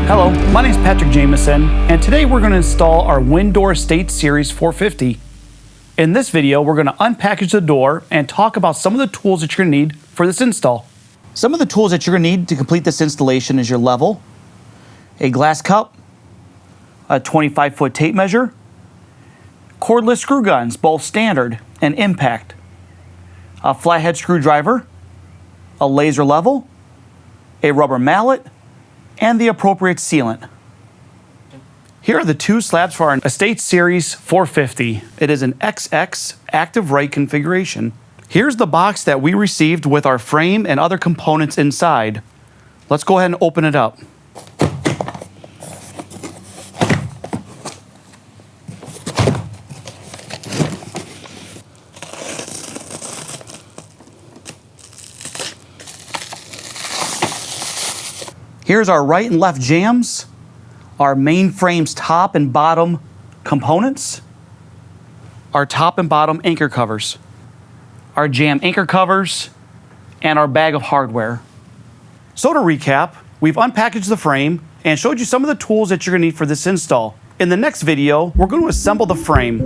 Hello, my name is Patrick Jameson, and today we're going to install our WinGuard Estate Series 450. In this video, we're going to unpackage the door and talk about some of the tools that you're going to need for this install. Some of the tools that you're going to need to complete this installation is your level, a glass cup, a 25-foot tape measure, cordless screw guns, both standard and impact, a flathead screwdriver, a laser level, a rubber mallet, and the appropriate sealant. Here are the two slabs for our Estate Series 450. It is an XX active right configuration. Here's the box that we received with our frame and other components inside. Let's go ahead and open it up. Here's our right and left jambs, our main frame's top and bottom components, our top and bottom anchor covers, our jamb anchor covers, and our bag of hardware. So to recap, we've unpackaged the frame and showed you some of the tools that you're going to need for this install. In the next video, we're going to assemble the frame.